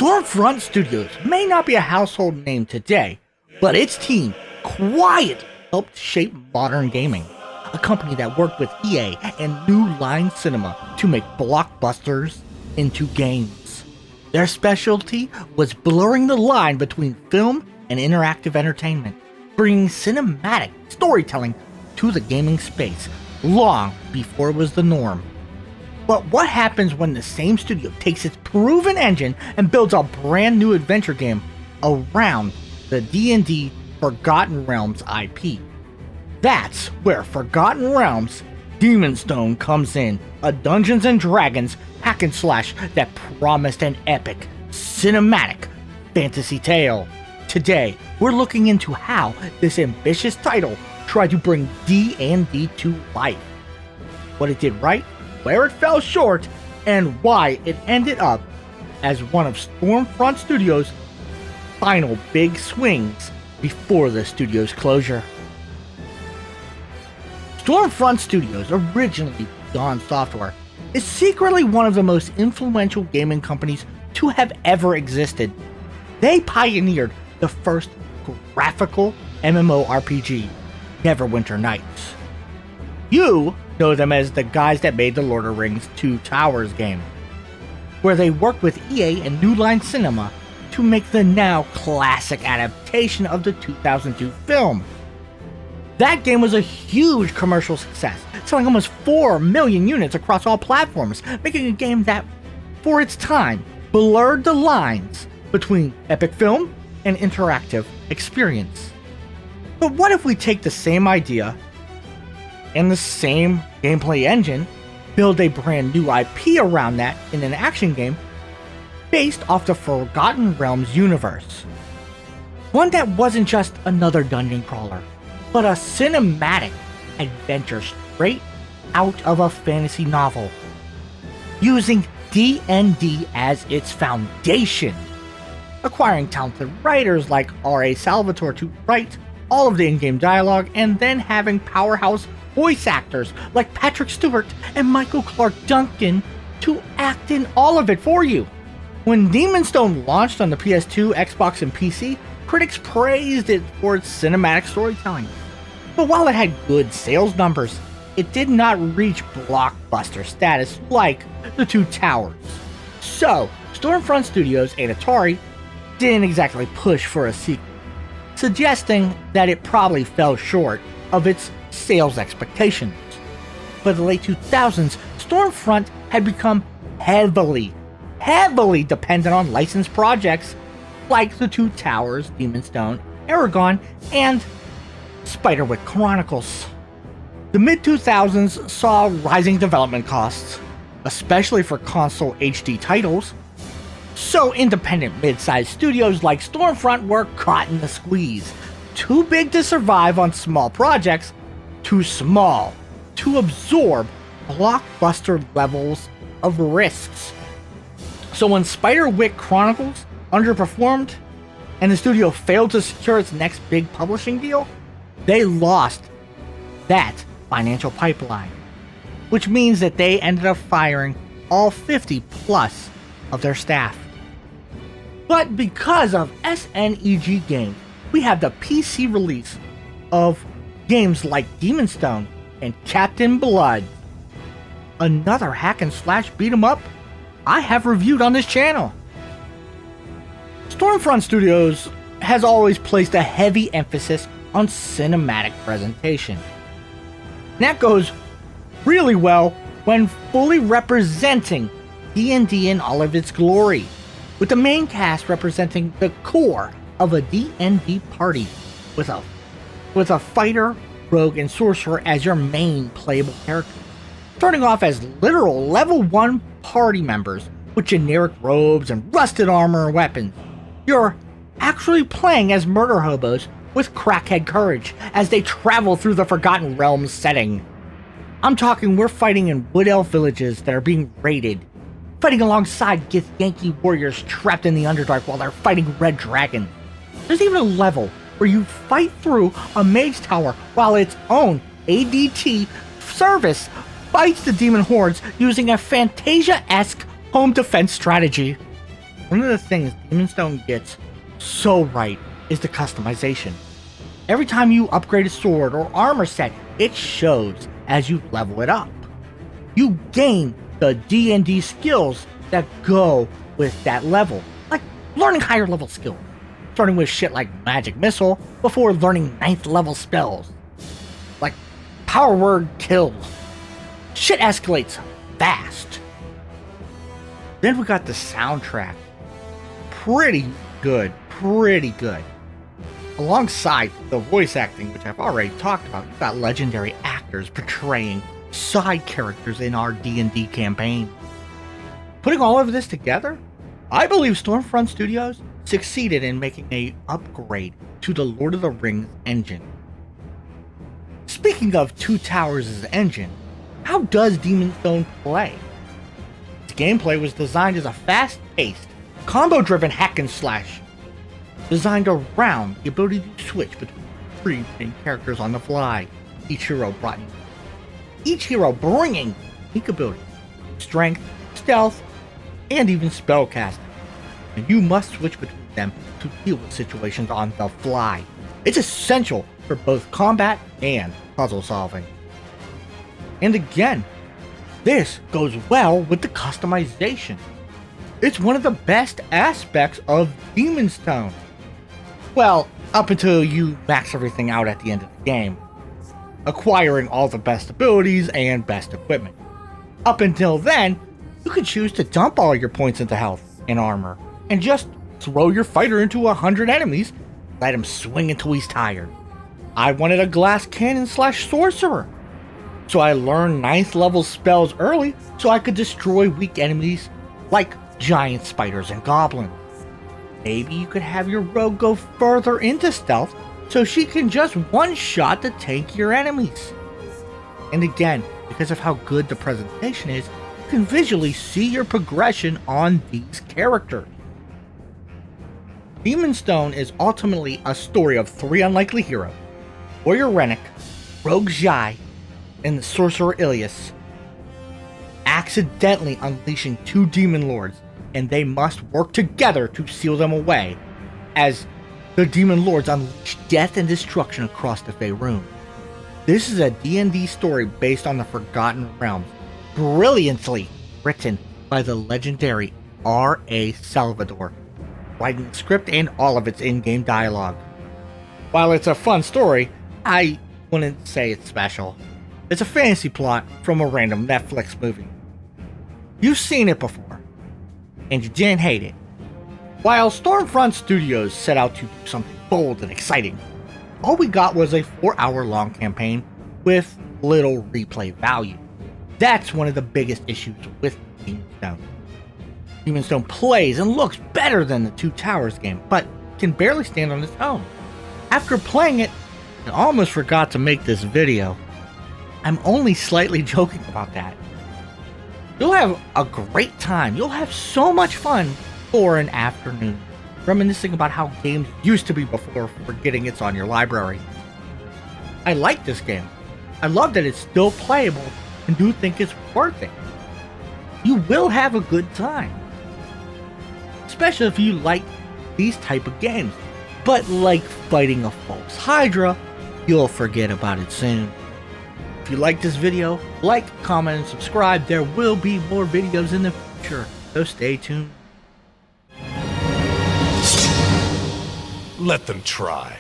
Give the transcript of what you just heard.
Stormfront Studios may not be a household name today, but its team, Quiet, helped shape modern gaming. A company that worked with EA and New Line Cinema to make blockbusters into games. Their specialty was blurring the line between film and interactive entertainment, bringing cinematic storytelling to the gaming space long before it was the norm. But what happens when the same studio takes its proven engine and builds a brand new adventure game around the D&D Forgotten Realms IP? That's where Forgotten Realms Demon Stone comes in, a Dungeons & Dragons hack and slash that promised an epic, cinematic fantasy tale. Today, we're looking into how this ambitious title tried to bring D&D to life, what it did right, where it fell short, and why it ended up as one of Stormfront Studios' final big swings before the studio's closure. Stormfront Studios, originally Dawn Software, is secretly one of the most influential gaming companies to have ever existed. They pioneered the first graphical MMORPG, Neverwinter Nights. You know them as the guys that made the Lord of the Rings Two Towers game, where they worked with EA and New Line Cinema to make the now classic adaptation of the 2002 film. That game was a huge commercial success, selling almost 4 million units across all platforms, making a game that, for its time, blurred the lines between epic film and interactive experience. But what if we take the same idea and the same gameplay engine, build a brand new IP around that in an action game based off the Forgotten Realms universe? One that wasn't just another dungeon crawler, but a cinematic adventure straight out of a fantasy novel, using D&D as its foundation, acquiring talented writers like R.A. Salvatore to write all of the in-game dialogue, and then having powerhouse voice actors like Patrick Stewart and Michael Clark Duncan to act in all of it for you. When Demon Stone launched on the PS2, Xbox, and PC, critics praised it for its cinematic storytelling. But while it had good sales numbers, it did not reach blockbuster status like the Two Towers. So, Stormfront Studios and Atari didn't exactly push for a sequel, suggesting that it probably fell short of its sales expectations. By the late 2000s, Stormfront had become heavily dependent on licensed projects like the Two Towers, Demon Stone, Aragon, and Spiderwick Chronicles. The mid-2000s saw rising development costs, especially for console HD titles, so independent mid-sized studios like Stormfront were caught in the squeeze. Too big to survive on small projects, too small to absorb blockbuster levels of risks. So when Spiderwick Chronicles underperformed and the studio failed to secure its next big publishing deal, they lost that financial pipeline, which means that they ended up firing all 50 plus of their staff. But because of SNEG Games, we have the PC release of games like Demon Stone and Captain Blood, another hack and slash beat 'em up I have reviewed on this channel. Stormfront Studios has always placed a heavy emphasis on cinematic presentation. And that goes really well when fully representing D&D in all of its glory, with the main cast representing the core of a D&D party, with a fighter, rogue, and sorcerer as your main playable character, starting off as literal level 1 party members with generic robes and rusted armor and weapons. You're actually playing as murder hobos with crackhead courage as they travel through the Forgotten Realms setting. I'm talking we're fighting in wood elf villages that are being raided, fighting alongside Githyanki warriors trapped in the Underdark while they're fighting red dragons. There's even a level where you fight through a mage tower while its own ADT service fights the demon hordes using a Fantasia-esque home defense strategy. One of the things Demon Stone gets so right is the customization. Every time you upgrade a sword or armor set, it shows as you level it up. You gain the D&D skills that go with that level, like learning higher level skills, starting with shit like magic missile before learning 9th level spells, like power word kill. Shit escalates fast. Then we got the soundtrack. Pretty good. Alongside the voice acting, which I've already talked about, you've got legendary actors portraying side characters in our D&D campaign. Putting all of this together, I believe Stormfront Studios succeeded in making an upgrade to the Lord of the Rings engine. Speaking of Two Towers' engine, how does Demon Stone play? Its gameplay was designed as a fast-paced, combo-driven hack and slash, designed around the ability to switch between three main characters on the fly. Each hero bringing unique abilities, strength, stealth, and even spellcasting. And you must switch between them to deal with situations on the fly. It's essential for both combat and puzzle solving. And again, this goes well with the customization. It's one of the best aspects of Demon Stone. Well, up until you max everything out at the end of the game, acquiring all the best abilities and best equipment. Up until then, you could choose to dump all your points into health and armor, and just throw your fighter into 100 enemies, let him swing until he's tired. I wanted a glass cannon / sorcerer, so I learned 9th level spells early so I could destroy weak enemies like giant spiders and goblins. Maybe you could have your rogue go further into stealth so she can just one-shot to tank your enemies. And again, because of how good the presentation is, you can visually see your progression on these characters. Demon Stone is ultimately a story of 3 unlikely heroes, Warrior Rennick, Rogue Jai, and the Sorcerer Ilias, accidentally unleashing 2 demon lords, and they must work together to seal them away, as the demon lords unleash death and destruction across the Faerun. This is a D&D story based on the Forgotten Realms, brilliantly written by the legendary R.A. Salvador, writing the script and all of its in-game dialogue. While it's a fun story, I wouldn't say it's special. It's a fantasy plot from a random Netflix movie. You've seen it before, and you didn't hate it. While Stormfront Studios set out to do something bold and exciting, all we got was a 4-hour-long campaign with little replay value. That's one of the biggest issues with Demon Stone. Demon Stone plays and looks better than the Two Towers game, but can barely stand on its own. After playing it, I almost forgot to make this video. I'm only slightly joking about that. You'll have a great time. You'll have so much fun for an afternoon, reminiscing about how games used to be before forgetting it's on your library. I like this game. I love that it's still playable and do think it's worth it. You will have a good time, especially if you like these type of games. But like fighting a false Hydra, you'll forget about it soon. If you like this video, like, comment, and subscribe. There will be more videos in the future, so stay tuned. Let them try.